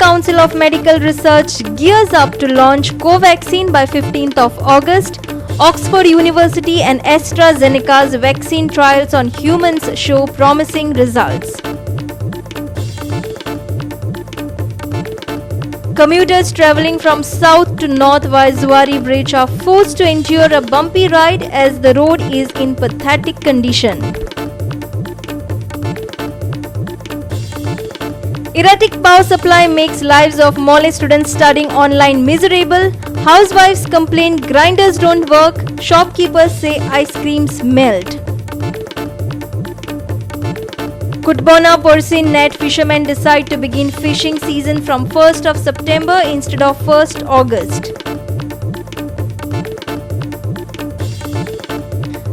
Council of Medical Research gears up to launch Covaxin by 15th of August. Oxford University and AstraZeneca's vaccine trials on humans show promising results. Commuters travelling from south to north via Zuari Bridge are forced to endure a bumpy ride as the road is in pathetic condition. Erratic power supply makes lives of Mole students studying online miserable. Housewives complain grinders don't work. Shopkeepers say ice creams melt. Kutbona Porcine net fishermen decide to begin fishing season from 1st of September instead of 1st August.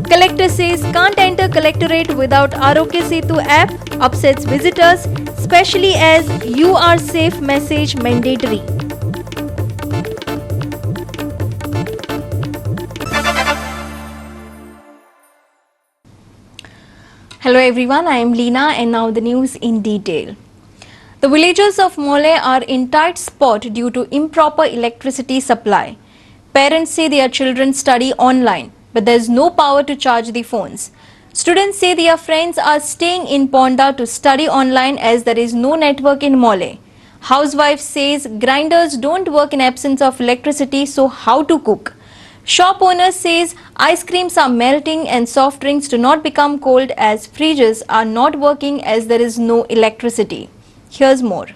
Collector says can't enter collectorate without Aarogya Setu app, upsets visitors, especially as you are safe message mandatory. Hello everyone, I am Leena and now the news in detail. The villagers of Mole are in tight spot due to improper electricity supply. Parents say their children study online, but there is no power to charge the phones. Students say their friends are staying in Ponda to study online as there is no network in Mole. Housewife says grinders don't work in absence of electricity, so how to cook? Shop owner says ice creams are melting and soft drinks do not become cold as fridges are not working as there is no electricity. Here's more.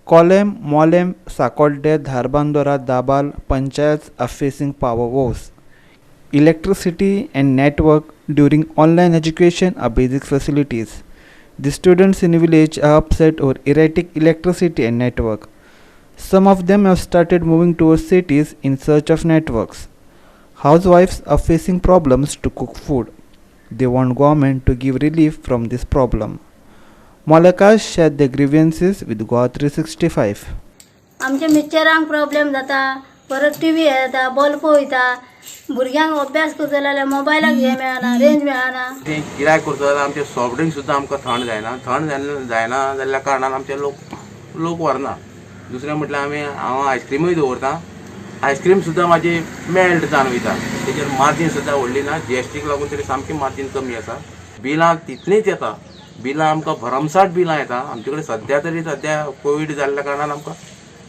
Kolem, Molem, Sakolde, Dharbandora, Dabal panchayats are facing power woes. Electricity and network during online education are basic facilities. The students in village are upset over erratic electricity and network. Some of them have started moving towards cities in search of networks. Housewives are facing problems to cook food. They want government to give relief from this problem. Molekas shared their grievances with Goa 365. आमच्या मिस्टरांक problem जाता, परत TV येता, bulb वयता, भुरग्यांक अभ्यास करतले जाल्यार मोबायलाक हे मेळना, रेंज मेळना. ते गिरायक करता जाल्यार आमचे सॉफ्ट ड्रिंक सुद्दां आमकां थंड जायना जाल्यार कारणान आमचे लोक व्हरना. दुसरें म्हटल्यार हांव आयस्क्रीमूय दवरतां. आयस्क्रीम सुद्दां म्हाजी मेल्ट जावन वयता. तेजेर मार्जीन सुद्दां व्हडली ना. जीएसटीक लागून तरी सामकी मार्जीन कमी आसा. बिलां तितलीच येता. बिलां आमकां भरमसाट बिलां येता. आमचे कडेन सद्या कोवीड जाल्ल्या कारणान आमकां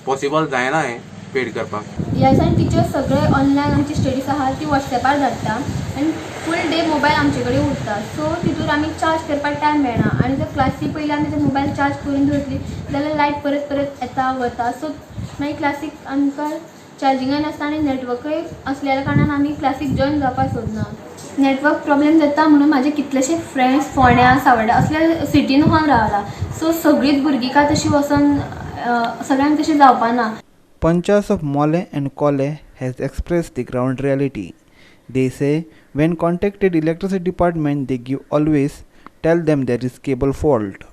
पॉसिबल जायना हें पेड करपाक. ह्या दिसांनी टिचर्स सगळे ऑनलायन आमची स्टडीज आहा ती वॉट्सॅपार धाडटा आनी फूल डे मोबायल आमचे कडेन उरता. सो तितूर आमी चार्ज करपाक टायम मेळना आनी जर क्लासी पयलीं आमी जर मोबायल चार्ज करून दवरली जाल्यार लायट परत येता वता. सो मागीर क्लासीक आमकां चार्जिंगाय नासता आनी नेटवर्कय असल्या कारणान आमी क्लासीक जॉयन जावपाक सोदना. नेटवर्क प्रॉब्लेम जाता म्हणून म्हाजे कितलेशे फ्रेंड्स फोंड्या सावड्या असल्या सिटीन वचून रावला. सो सगळींच भुरगीं काय तशीं वचोन सगळ्यांक तशें जावपाना. Panchayats of Mole and Kole has expressed the ground reality. They say when contacted electricity department they always tell them there is cable fault.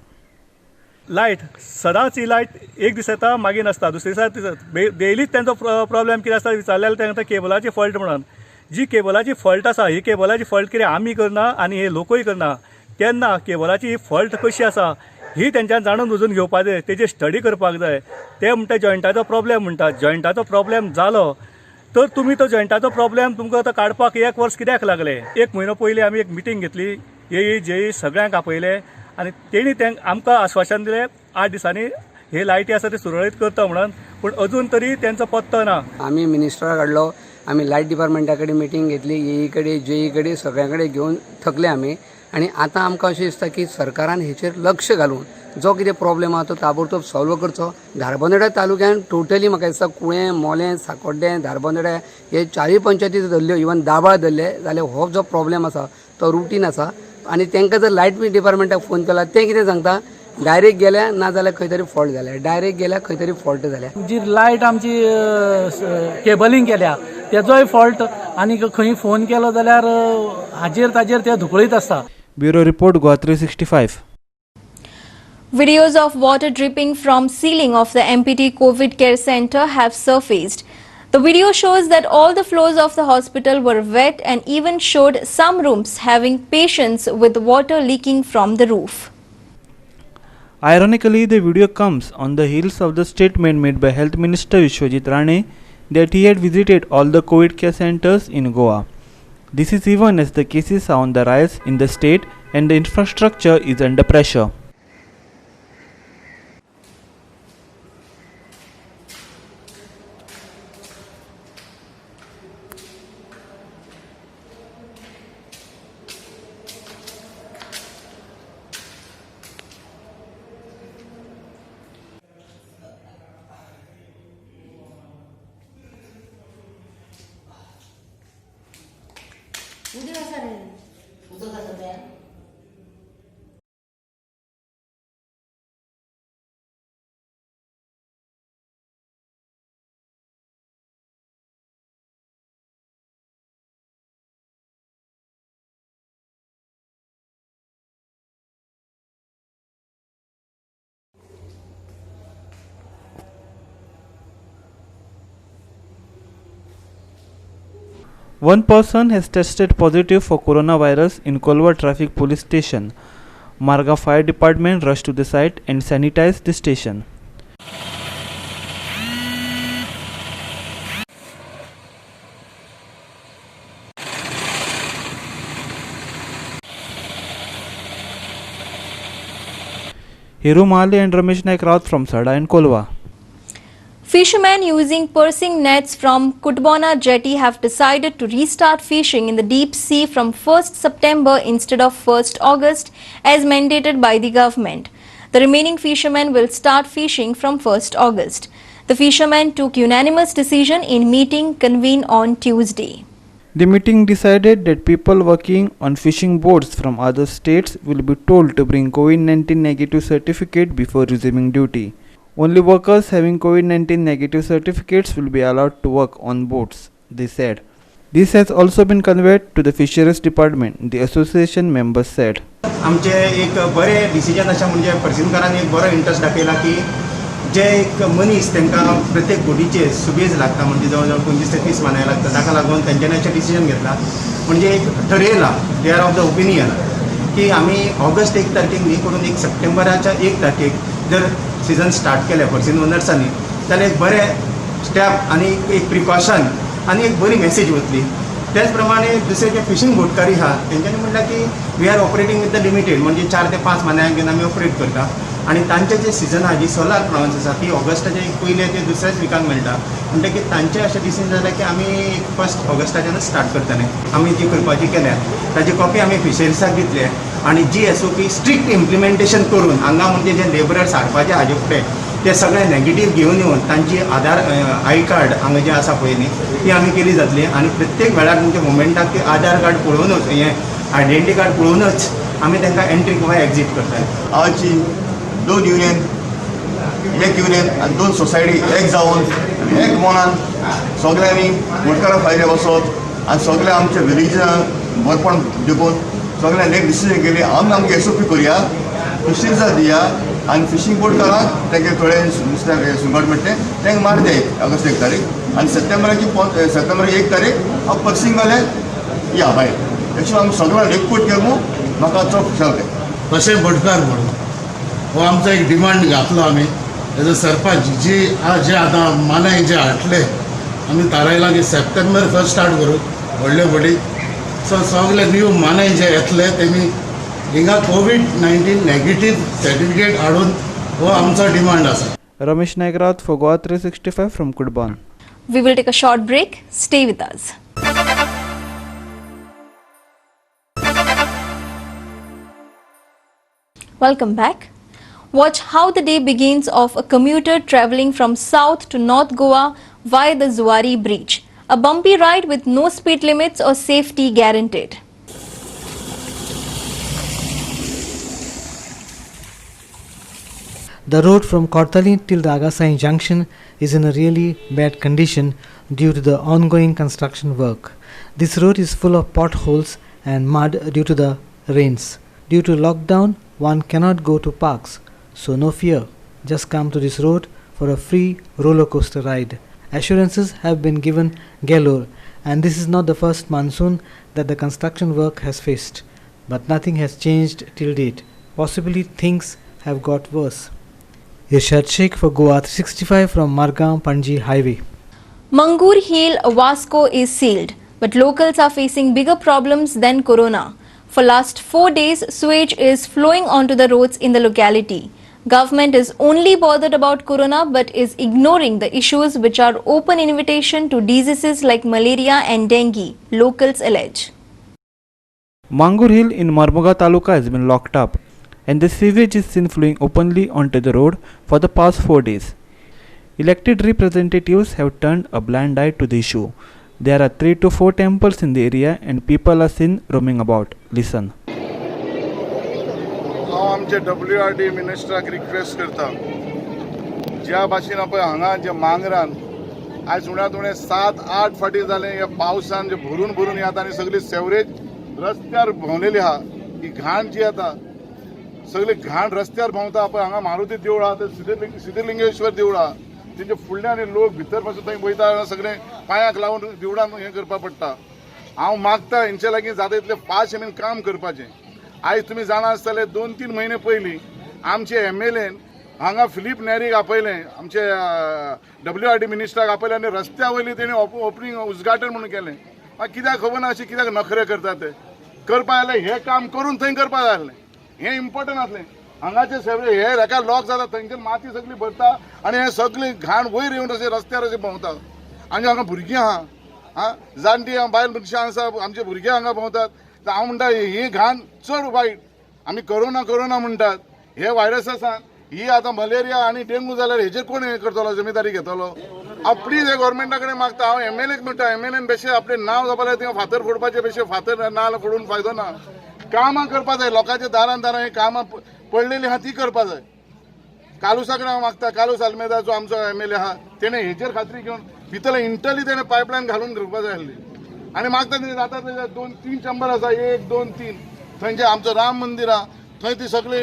Light सदांच ही लायट एक दीस येता मागीर नासता. दुसरे दिसा डेलीच तेंचो प्रॉब्लेम कितें आसता विचारल्यार तेंका केबलाची फॉल्ट म्हणून. जी केबलाची फॉल्ट आसा ही केबलाची फॉल्ट कितें आमी करना आनी हे लोकूय करना. तेन्ना केबलाची ही फॉल्ट कशी आसा ही तेंच्यान जाणून बुजून घेवपाक जाय. तेजेर स्टडी करपाक जाय. ते म्हणटा जॉयंटाचो प्रॉब्लेम म्हणटा. जॉयंटाचो प्रॉब्लेम जालो तर तुमी तो जॉयंटाचो प्रॉब्लेम तुमकां तो काडपाक 1 वर्स कित्याक लागलें. 1 म्हयनो पयलीं आमी एक मिटींग घेतली. येई जेई सगळ्यांक आपयले आनी तेणी आमकां आश्वासन दिलें 8 दिसांनी हे लायटी आसा ते सुरळीत करता म्हणून. पूण अजून तरी तेंचो पत्तो ना. आमी मिनिस्टराक हाडलो. आमी लायट डिपार्टमेंटा कडेन मिटींग घेतली. येई कडेन जेई कडेन सगळ्यां कडेन घेवन थकले आमी. आनी आतां आमकां अशें दिसता की सरकारान हेचेर लक्ष घालून जो कितें प्रॉब्लेम आहा तो ताबडतोब सॉल्व करचो. धारबांदोड्या तालुक्यान टोटली म्हाका दिसता कुळें, मोलें, साकोड्डें, धारबांदोड्या हे 4 पंचायती धरल्यो, इवन दाबाळ धरले जाल्यार हो जो प्रॉब्लेम आसा तो रुटीन आसा. आनी तांकां जर लायट डिपार्टमेंटाक फोन केला ते कितें सांगता डायरेक्ट गेल्या ना जाल्यार खंय तरी फॉल्ट जाल्या, डायरेक्ट गेल्या खंय तरी फॉल्ट जाल्या. जी लायट आमची केबलींग केल्या तेजोय फॉल्ट आनी खंय फोन केलो जाल्यार हाजेर ताजेर ते धुकळीत आसता. Bureau report Goa 365. Videos of water dripping from ceiling of the MPT COVID Care Center have surfaced. The video shows that all the floors of the hospital were wet and even showed some rooms having patients with water leaking from the roof. Ironically, the video comes on the heels of the statement made by Health Minister Vishwajit Rane that he had visited all the COVID care centers in Goa. This is even as the cases are on the rise in the state and the infrastructure is under pressure. One person has tested positive for coronavirus in Kolva Traffic Police Station. Marga Fire Department rushed to the site and sanitized the station. Hiru Mahale and Ramesh Naik Raut from Sada and Kolva. Fishermen using pursing nets from Kutbona jetty have decided to restart fishing in the deep sea from 1st September instead of 1st August as mandated by the government. The remaining fishermen will start fishing from 1st August. The fishermen took unanimous decision in meeting convened on Tuesday. The meeting decided that people working on fishing boats from other states will be told to bring COVID-19 negative certificate before resuming duty. Only workers having COVID-19 negative certificates will be allowed to work on boats, they said. This has also been conveyed to the Fisheries Department, the association members said. आमचे एक बरे decision अशें म्हणजे पर्सिनकारांनी एक बरो interest दाखयला की जे एक मनीस तांकां प्रत्येक बोटीचेर सुबेज लागता म्हणजे जवळ जवळ 25 ते 30 मानाय लागता ताका लागून तेंच्यांनी अशें डिसिजन घेतला म्हणजे एक ठरयलां they are of the opinion की आमी ऑगस्ट 1 तारखेक न्ही करून एक सप्टेंबराच्या 1 तारखेक जर सीजन स्टार्ट केलें पर्सिन ओनर्सांनी जाल्यार एक बरें स्टेप आनी एक प्रिकॉशन आनी एक बरी मेसेज वतली. त्याच प्रमाणे दुसरे जे फिशींग बोटकारी आहात तेंच्यांनी म्हणलां की we are operating with the limited म्हणजे 4 ते 5 म्हयन्यांक घेवन आमी ऑपरेट करता आनी तांचे जे सिजन आहा जी सोलार प्रॉन्स आसा ती ऑगस्टाचे पयले ते दुसऱ्याच विकान मेळटा म्हणटकीर तांचे अशें डिसिजन जालें की आमी 1 ऑगस्टाच्यानच स्टार्ट करतले. आमी जी करपाची केल्या ताची कॉपी आमी फिशरीसाक दितले आनी जी SOP स्ट्रिक्ट इम्प्लिमेंटेशन करून हांगा म्हणजे जे लेबरर्स हाडपाचे हाजे फुडें ते सगळे नेगेटीव घेवन येवन तांची आधार आय कार्ड हांगा जे आसा पळय न्ही ती आमी केली जातली आनी प्रत्येक वेळार तुमच्या मुवमेंटाक ते आधार कार्ड पळोवनूच हें आयडेंटिटी कार्ड पळोवनूच आमी तांकां एंट्री किंवा एक्झीट करतात. आजची 2 युनियन एक युनियन आनी 2 सोसायटी एक जावन एक मनान सगळ्यांनी बोटकारा फायले वचत आनी सगळे आमच्या विलेजान बरपण देखून सगळ्यांनी एक डिसिजन केली आमकां SOP करुया फिशरीजाक दिया आनी फिशींग बोटकारांक तांचे थोडे नुस्तें सुंगट मेळटलें तांकां मार दे ऑगस्ट 1 तारीख आनी सप्टेंबर 1 तारीख हांव पर्सिंग घालें या भायर अशें आमी सगळ्यांनी एकूट केलो म्हाका चड खुशाल जालें. तशें बोटकार म्हणून हो आमचो एक डिमांड घातलो आमी एज अ सरपंच जे आतां मानाय जे हाडले आमी थारायलां की सप्टेंबर 1 स्टार्ट करूं व्हडले बोटी सो सगळे न्यू मानाय जे येतले तेमी हिंगा COVID-19 नेगेटीव सर्टिफिकेट हाडून हो आमचो डिमांड आसा. Ramesh Naik Raut for Goa 365 from Kutbon. We will take a short break. Stay with us. Welcome back. Watch how the day begins of a commuter travelling from south to North Goa via the Zuari Bridge. A bumpy ride with no speed limits or safety guaranteed. The road from Kortali till the Agasai junction is in a really bad condition due to the ongoing construction work. This road is full of potholes and mud due to the rains. Due to lockdown, one cannot go to parks, so no fear. Just come to this road for a free roller coaster ride. Assurances have been given galore, and this is not the first monsoon that the construction work has faced. But nothing has changed till date. Possibly things have got worse. Irshad Sheikh for Goa 365 from Margam Panji Highway. Mangur Hill Vasco is sealed, but locals are facing bigger problems than corona. For last 4 days, sewage is flowing onto the roads in the locality. Government is only bothered about corona but is ignoring the issues which are open invitation to diseases like malaria and dengue, locals allege. Mangur Hill in Marmuga Taluka has been locked up and the sewage is seen flowing openly onto the road for the past 4 days. Elected representatives have turned a blind eye to the issue. There are 3 to 4 temples in the area and people are seen roaming about. Listen. हांव आमचे WRD मिनिस्टराक request करता ज्या भाशेन पळय हांगा जे मांगरान आयज उण्यात उणें 7-8 फाटी जालें ह्या पावसान जे भरून येता आनी सगळी सेवरेज रस्त्यार भोंवलेली आहा ही घाण जी येता सगळी घाण रस्त्यार भोंवता पळय हांगा मारुती देवूळ आहा ते सिद्धलिंगेश्वर देवूळ आहा तेजे फुडल्यान लोक भितर पासून थंय वयता सगळे पांयाक लावून देवळान हें करपा पडटा हांव मागता हेंचे लागीं जाता तितलें फास्ट आमी काम करपाचें आयज तुमी जाणा आसतले 2-3 म्हयने पयलीं आमचे MLAन हांगा फिलीप नेरीक आपयलें आमचे WRD मिनिस्टराक आपयलें आनी रस्त्या वयली तेणी ओपनिंग उद्घाटन म्हणून केलें म्हाका कित्याक खबर ना अशें कित्याक नखरे करता ते करपा जाल्यार हें काम करून थंय करपा जाय आसलें हें इम्पॉर्टंट आसलें हांगाचे सगळे हे रेका लॉक जाता थंयच्यान माती सगळी भरता आनी हें सगळी घाण वयर येवन अशें रस्त्यार अशें भोंवता आनी हांगा भुरगीं आहा जाणटी बायल मनशां आसा आमचे भुरगे हांगा भोंवतात हांव म्हणटा ही घाण चड वायट आमी कोरोना म्हणटात हे व्हायरस आसा ही आतां मलेरिया आनी डेंगू जाल्यार हेजेर कोण हें करतलो जिम्मेदारी घेतलो हांव प्लीज हे गव्हर्मेंटा कडेन मागता हांव MLAक म्हणटा MLAन बेश्टे आपलें नांव जावपाक थिंगा फातर फोडपाचें बेश्टे फातर ना जाल्यार फोडून फायदो ना कामां करपा जाय लोकांच्या दारां ही कामां पडलेली आहा ती करपा जाय कालुसा कडेन हांव मागता कालूस आल्मेदा जो आमचो MLA आहा तेणें हेजेर खात्री घेवन भितरले इंटरली तेणें पायपलायन घालून करपा जाय आसली आनी मागता तेणी जाता 2-3 चेंबर आसा 1-2-3 थंयचे आमचो राम मंदिर आहा थंय ती सगळी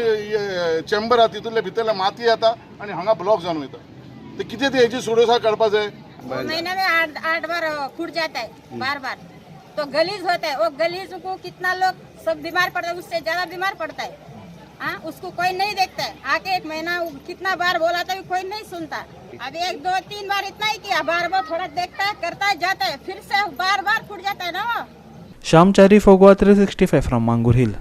चेंबर आहा तितूंतले भितरले माती येता आनी हांगा ब्लॉक जावन वयता ते कितें ते हेची सुडोसा काडपा जाय महीने में 8 बार फूट जाता है बार तो गलीज होता है वो गलीज को कितना लोग सब बीमार पड़ता है उससे ज्यादा बीमार पड़ता है उसको कोई नहीं देखता है आके 1 महीना कितना बार बोला था कोई नहीं सुनता अभी 1-2-3 बार इतना ही किया बार थोड़ा देखता है करता है जाता है फिर से बार फूट जाता है ना वो Sham Chari for Goa 365 from Mangur Hill.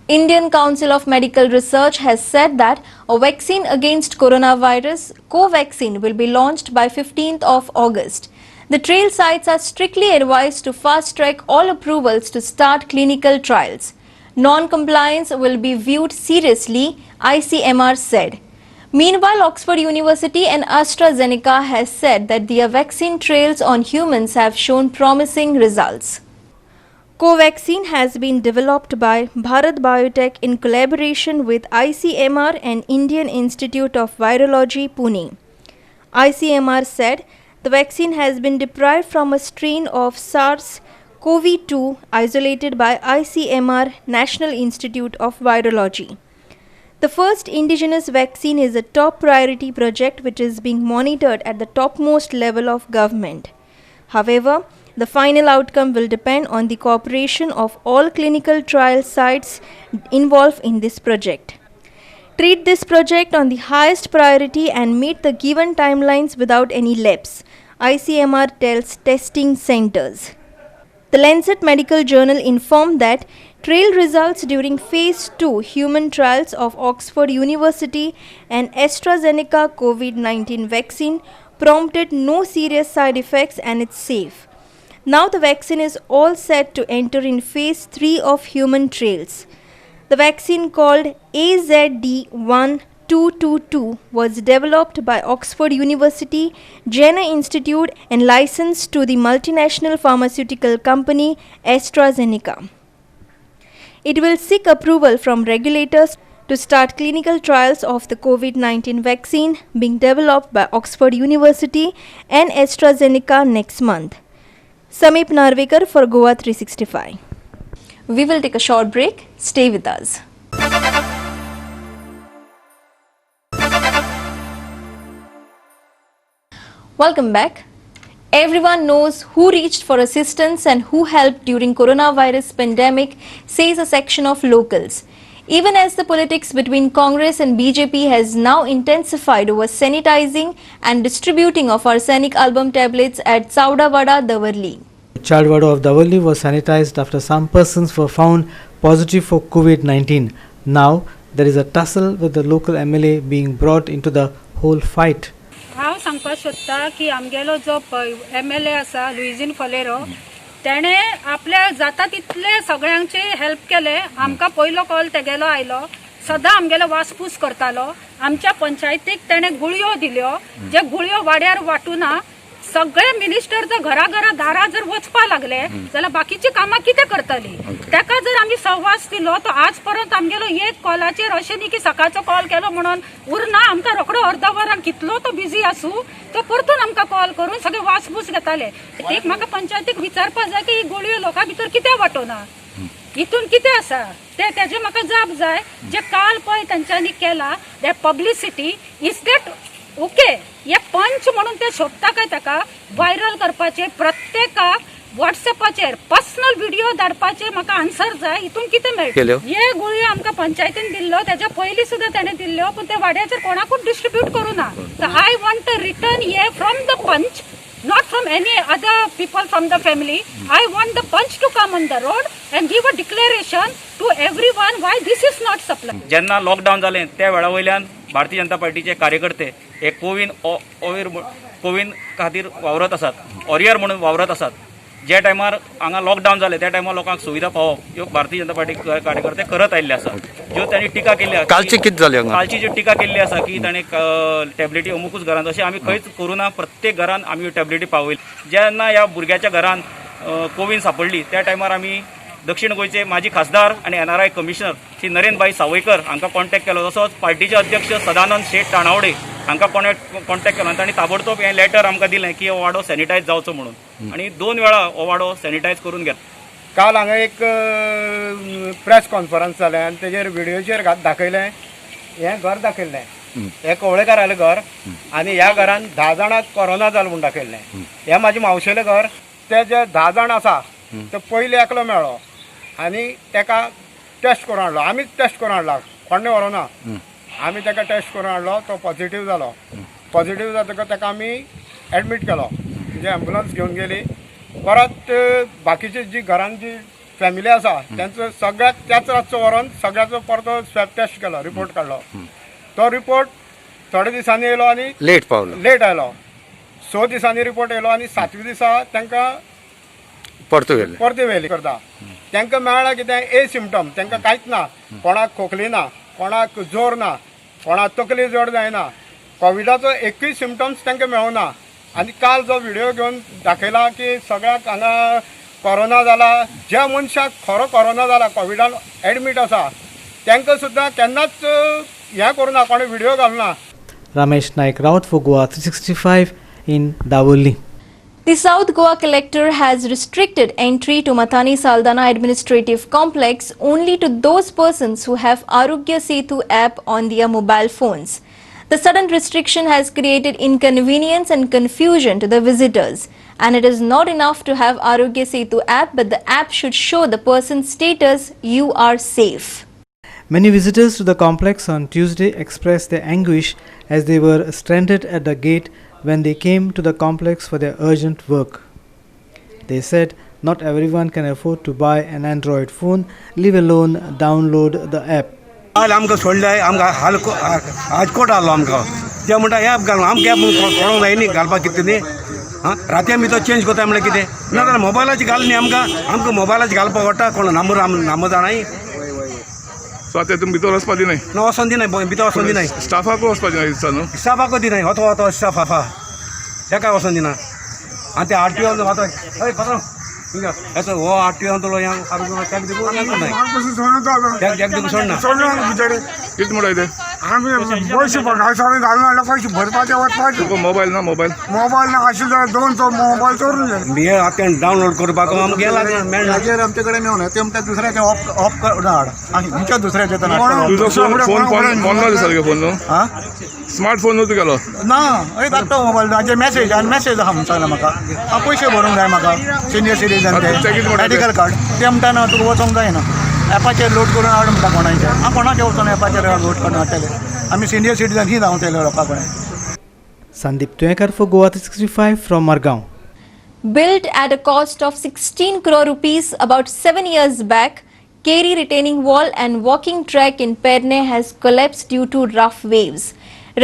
Indian Council of Medical Research has said that a vaccine against coronavirus, Covaxin, will be launched by 15th of August. The trial sites are strictly advised to fast-track all approvals to start clinical trials. Non-compliance will be viewed seriously, ICMR said. Meanwhile, Oxford University and AstraZeneca has said that their vaccine trials on humans have shown promising results. Covaxin has been developed by Bharat Biotech in collaboration with ICMR and Indian Institute of Virology, Pune. ICMR said the vaccine has been derived from a strain of SARS-CoV-2 isolated by ICMR National Institute of Virology. The first indigenous vaccine is a top priority project which is being monitored at the topmost level of government. However, the final outcome will depend on the cooperation of all clinical trial sites involved in this project. Treat this project on the highest priority and meet the given timelines without any lapse, ICMR tells testing centers. The Lancet Medical Journal informed that trial results during Phase 2 human trials of Oxford University and AstraZeneca COVID-19 vaccine prompted no serious side effects and it's safe. Now the vaccine is all set to enter in Phase 3 of human trials. The vaccine called AZD1222 was developed by Oxford University, Jenner Institute and licensed to the multinational pharmaceutical company AstraZeneca. It will seek approval from regulators to start clinical trials of the COVID-19 vaccine being developed by Oxford University and AstraZeneca next month. Sameep Narvekar for Goa 365. We will take a short break. Stay with us. Welcome back. Everyone knows who reached for assistance and who helped during coronavirus pandemic, says a section of locals. even as the politics between Congress and BJP has now intensified over sanitizing and distributing of arsenic album tablets at Saudawada, Davarli. Chaldwada of Davarli was sanitized after some persons were found positive for COVID-19. Now there is a tussle with the local MLA being brought into the whole fight. हांव सांगपाक सोदतां की आमगेलो जो MLA आसा लुइजीन फलेरो तेणे आपल्या जाता तितले सगळ्यांचे हेल्प केले. आमकां पयलो कॉल तेगेलो आयलो, सदां आमगेलो वासपूस करतालो. आमच्या पंचायतीक तेणे गुळयो दिल्यो, जे गुळयो वाड्यार वाटूना. सगळे मिनिस्टर जर घरा दारा जर वचपा लागले जाल्यार बाकीची कामां कितें करतली. ताका जर आमी सहवास दिलो तो आज परत आमगेलो एक कॉलाचेर अशें न्ही की सकाळचो कॉल केलो म्हणून उरना. आमकां रोखडो अर्द वरान कितलो तो बिजी आसूं तो परतून आमकां कॉल करून सगळे वासपूस घेताले. एक म्हाका पंचायतीक विचारपा जाय की ही गुळयो लोकां भितर कित्याक वाटोना, हितून कितें आसा तेजे म्हाका जाप जाय. जे काल पळय तांच्यांनी केला that publicity is that okay. हे पंच म्हणून ते सोदता काय ताका व्हायरल करपाचे, प्रत्येकाक व्हॉट्सएपाचेर पर्सनल व्हिडिओ धाडपाचे म्हाका आन्सर जाय. हितून कितें मेळटा. हे गुळयो आमकां पंचायतीन दिल्लो, तेच्या पयलीं सुद्दां ताणें दिल्ल्यो, पूण ते वाड्याचेर कोणाकूच डिस्ट्रिब्यूट करूना. So I want to return हे from the panch, not from any other people from the family. I want the punch to come on the road and give a declaration to everyone why this is not supply. जेन्ना lockdown जालें त्या वेळा वयल्यान भारतीय जनता पार्टीचे कार्यकर्ते हे कोविन खातीर वावरत आसात, वॉरियर म्हणून वावरत आसात. ज्या टायमार हांगा लॉकडावन जालें त्या टायमार लोकांक सुविधा पावप ह्यो भारतीय जनता पार्टी कार्यकर्ते करत आयिल्ले आसा. ज्यो तांणी टिका केल्ली आसा, कालची कितें जालें कालची जी टिका केल्ली आसा की ताणें टॅबलेटी अमुकूच घरांत, अशें आमी खंयच करूना. प्रत्येक घरान आमी ह्यो टॅबलेटी पावयली. जेन्ना ह्या भुरग्याच्या घरान कोविन सांपडली त्या टायमार आमी दक्षिण गोंयचे माजी खासदार आनी NRI कमिशनर श्री नरेंद्रभाई सावयकर हांकां कॉन्टॅक्ट केलो. तसोच पार्टीचे अध्यक्ष सदानंद शेट टाणावडे हांकां कॉन्टॅक्ट केलो. तांणी ताबडतोब हें लेटर आमकां दिलें की हो वाडो सॅनिटायज जावचो म्हणून, आनी 2 वेळा हो वाडो सॅनिटायज करून घेतलो. काल हांगा एक प्रेस कॉन्फरन्स जालें आनी तेजेर व्हिडिओचेर दाखयलें हें घर दाखयल्लें, हें कवळेकारालें घर, आनी ह्या घरान 10 जाणांक कोरोना जालो म्हूण दाखयल्लें. हें म्हाजें मावशेलें घर. ते जे 10 जाण आसा ते पयलीं एकलो मेळ्ळो आनी ताका टेस्ट करून हाडलो. आमीच टेस्ट करून हाडला, कोणें व्हरोना. आमी ताका टेस्ट करून हाडलो, तो पॉझिटीव जालो. पॉझिटीव जातकच ताका आमी एडमीट केलो, म्हणजे एम्बुलन्स घेवन गेली. परत बाकीची जी घरान जी फॅमिली आसा त्यांचो सगळ्याक त्याच रातचो व्हरून सगळ्याचो परतो स्वॅब टेस्ट केलो, रिपोर्ट काडलो. तो रिपोर्ट थोडे दिसांनी येयलो आनी लेट आयलो. 6 दिसांनी रिपोर्ट येयलो आनी 7व्या दिसा तांकां परतो व्हेली करता. तांकां मेळ्ळां कितें ए सिम्पटम, तांकां कांयच ना. कोणाक खोकली ना, कोणाक जोर ना, कोणाक तकली जड जायना. कोविडाचो एकूय सिम्पटम्स तांकां मेळूना. आनी काल जो व्हिडिओ घेवन दाखयला की सगळ्याक हांगा कोरोना जाला, ज्या मनशाक खरो कोरोना जाला, कोविडान एडमीट आसा, तांकां सुद्दां केन्नाच हें करूना, कोणें व्हिडिओ घालना. Ramesh Naik Raut for Goa 365 in Davarli. The South Goa collector has restricted entry to Mathani Saldana Administrative Complex only to those persons who have Arogya Setu app on their mobile phones. The sudden restriction has created inconvenience and confusion to the visitors, and it is not enough to have Arogya Setu app, but the app should show the person's status, you are safe. Many visitors to the complex on Tuesday expressed their anguish as they were stranded at the gate when they came to the complex for their urgent work. They said not everyone can afford to buy an Android phone, leave alone download the app. काल आमकां सोडले, आमकां हाजकोट आसलो आमकां. ते म्हणटा app घालून आमकां एप पळोवंक जाय न्ही घालपाक कितें न्ही. राती आमी तो चेंज करता म्हळ्यार कितें ना जाल्यार मोबायलाची घाल न्ही आमकां मोबायलाची घालपाक आवडटा. कोण नामो जाणाय. सो आतां तुमी भितर वचपाक दिनाय? ना वचोन दिनाय, भितर वचोन दिनाय. स्टाफाक वचपाक दिनाय दिसता न्हू? स्टाफाक दिनाय, वतो स्टाफ आसा तेका वचोन दिना. आनी ते RTO वता हय पात्रांव येतो हो RTO तो तेक दिवूं सोडना. कितें म्हणटा ते? आमी पयशे पयशे घालून हाडला, पयशे भरपाचे वचपाचे. तुका मोबायल ना? मोबायल ना आशिल्लो जाल्यार 2 मोबायल चोरून गेले. हे आतां डावनलोड करपाक आमकां गेला मेळना. आमचे कडेन मेळना. ते म्हणटा दुसऱ्याचे ऑफ हाड आनी खंयच्या दुसऱ्याचे तुजो फोन ना सारके फोन न्हू? स्मार्ट फोन न्हू तुगेलो? ना, एक धाकटो मोबायल हाजे मेसेज आहा म्हणून सांगला म्हाका. पयशे भरूंक जाय म्हाका, सिनियर सिटीजन मेडिकल कार्ड. ते म्हणटा ना तुका वचोंक जायना. एपाचेर लोड करून हाड म्हणटा कोणाचे हांव कोणाचे वचून एपाचेर लोड करून हाडटले आमी सिनियर सिटीजन ही धांवतले लोकां कडेन. Sandeep Tuekar for Goa 365 from Margaon. Built at a cost of 16 crore rupees about 7 years back, Keri retaining wall and walking track in Perne has collapsed due to rough waves.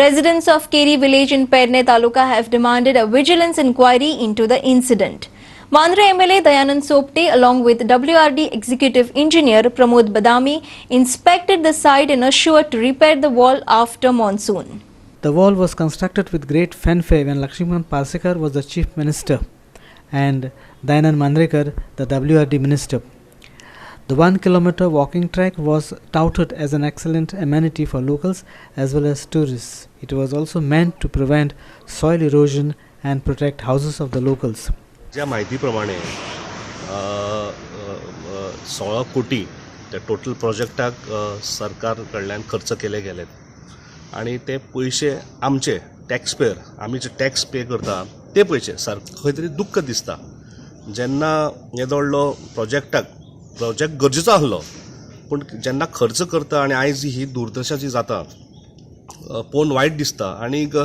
Residents of Keri village in Perne Taluka have demanded a vigilance inquiry into the incident. Mandra MLA Dayanand Sopte along with WRD Executive Engineer Pramod Badami inspected the site and assured to repair the wall after monsoon. The wall was constructed with great fanfare when Lakshman Parsekar was the Chief Minister and Dayanand Mandrekar the WRD Minister. The 1 kilometer walking track was touted as an excellent amenity for locals as well as tourists. It was also meant to prevent soil erosion and protect houses of the locals. ज्या म्हायतीप्रमाणे 16 कोटी त्या total प्रोजेक्टाक सरकार कडल्यान खर्च केले गेलेत आणि ते पयशे आमचे टॅक्स पेयर आमी जे टॅक्स पे करता ते पयशे खंय तरी दुख्ख दिसता जेन्ना येदो व्हडलो प्रोजेक्ट गरजेचो आसलो पूण जेन्ना खर्च करता आनी आयज ही दुर्दशा जी जाता पळोवन वायट दिसता आनीक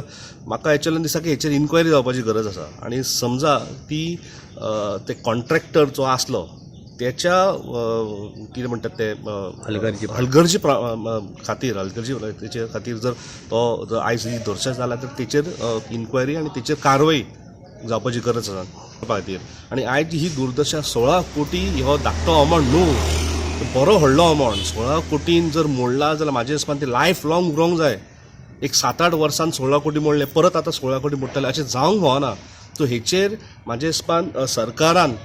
म्हाका एक्चुअली दिसता की हेचेर इन्क्वायरी जावपाची गरज आसा आनी समजा ती ते कॉन्ट्रॅक्टर जो आसलो त्याच्या कितें म्हणटात ते हलगर्जी खातीर तेचे खातीर जर तो आयज ही दुर्दशा जाला तर तेचेर इन्क्वायरी आनी तेचेर कारवाय जावपाची गरज आसा खातीर आनी आयज ही दुर्दशा 16 कोटी हो धाकटो अमावंट न्हू बरो व्हडलो अमावंट 16 कोटीन जर मोडला जाल्यार म्हाज्या हिसपान ते लायफ लाँग उरोंक जाय एक 7-8 वर्सान 16 कोटी मोडले परत आतां 16 कोटी मोडटले अशें जावंक फावना सो हेचेर म्हाज्या हिसपान सरकारान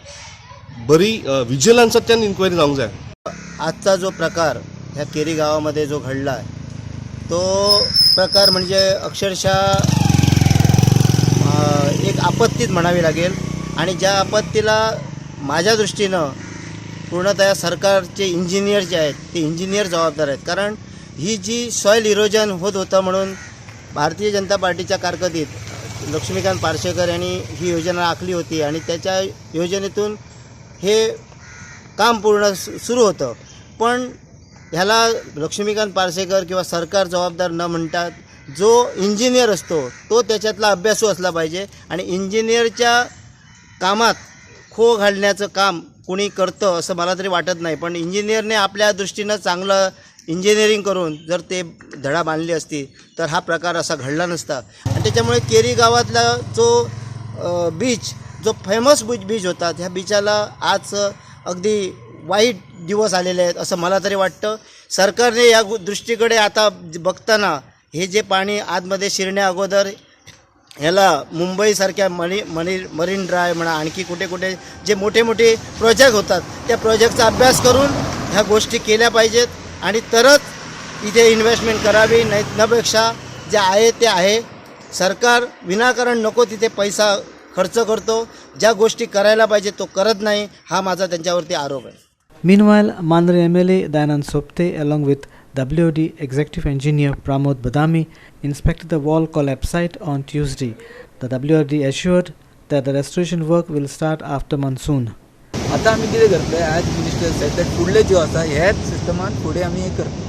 बरी विजिलन्सांतल्यान इन्क्वायरी जावंक जाय. आजचा जो प्रकार ह्या केरी गावामध्ये जो घडला तो प्रकार म्हणजे अक्षरशः एक आपत्तीच म्हणावी लागेल आणि ज्या आपत्तीला माझ्या दृष्टीनं पूर्णतः सरकारचे इंजिनियर जे आहेत ते इंजिनियर जबाबदार आहेत कारण ही जी सॉईल इरोजन होत होतं म्हणून भारतीय जनता पार्टीच्या कारकिर्दीत लक्ष्मीकांत पार्सेकर यांनी ही योजना आखली होती आणि त्याच्या योजनेतून हे काम पूर्ण सुरू होतं पण ह्याला लक्ष्मीकांत पार्सेकर किंवा सरकार जबाबदार न म्हणतात जो इंजिनियर असतो तो त्याच्यातला अभ्यासू असला पाहिजे आणि इंजिनियरच्या कामात खो घालण्याचं काम कोणी करतं असं मला तरी वाटत नाही पण इंजिनियरने आपल्या दृष्टीनं चांगलं इंजिनिअरिंग करून जर ते धडा बांधली असती तर हा प्रकार असा घडला नसता आणि त्याच्यामुळे केरी गावातला जो बीच जो फेमस बीच होता त्या बीचाला आज अगदी वाईट दिवस आलेले आहेत असं मला तरी वाटतं. सरकारने या दृष्टीकडे आता बघताना हे जे पाणी आतमध्ये शिरण्या अगोदर ह्याला मुंबईसारख्या मरीन ड्राईव्ह म्हणा आणखी कुठे कुठे जे मोठे मोठे प्रोजेक्ट होतात त्या प्रोजेक्टचा अभ्यास करून ह्या गोष्टी केल्या पाहिजेत आणि तरच इथे इन्व्हेस्टमेंट करावी नाही नपेक्षा जे आहे ते आहे. सरकार विनाकारण नको तिथे पैसा खर्च करतो ज्या गोष्टी करायला पाहिजे तो करत नाही हा माझा त्यांच्यावरती आरोप आहे. Meanwhile, Mandra MLA Dayanand Sopte along with WOD Executive Engineer Pramod Badami inspected the wall collapse site on Tuesday. The WRD assured that the restoration work will start after monsoon. आता आम्ही कितें करतले आज मिनिस्टर सेड दॅट फुडले ज्यो आसा हेच सिस्टमान फुडें आमी हे करता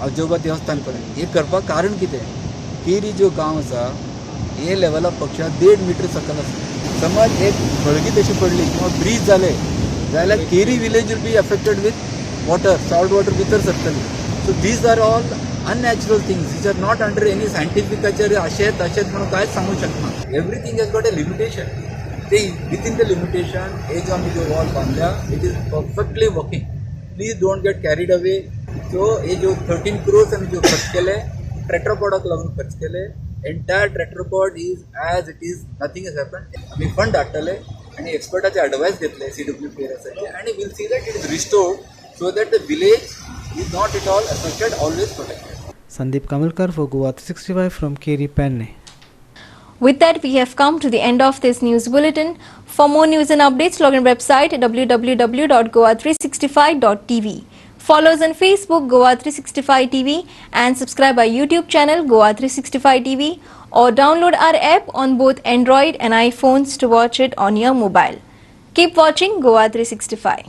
अजोबा देवस्थान पर्यंत हे करपाक कारण कितें केरी जो गांव आसा हे लेवला पक्षा 1.5 मीटर सकल आसा समज एक खळगी तशी पडली किंवा ब्रीज जाले जाल्यार Keri village will be affected with water salt water भितर सरतली. So these are all unnatural things which are not under any scientificature अशेंच म्हणून कांयच सांगू शकना. Everything has got a limitation. ते विथिन द लिमिटेशन हे जो आमी जो वॉल बांधल्या it is perfectly working. Please don't get carried away. So हे जो 13 crores आमी जो खर्च केले ट्रॅट्रोपॉडाक लागून खर्च केले entire tetrapod is as it is nothing is happen. आमी फंड हाडटले आणि एक्सपर्टाचे एडवायस घेतले CWPRSचे आणि will see that it is restored so that the village is not at all affected, always protected. Sandeep Kamalkar for Goa 365 from Keri Penne. With that, we have come to the end of this news bulletin. For more news and updates, log on website www.goa365.tv. Follow us on Facebook Goa 365 TV and subscribe our YouTube channel Goa 365 TV or download our app on both Android and iPhones to watch it on your mobile. Keep watching Goa 365.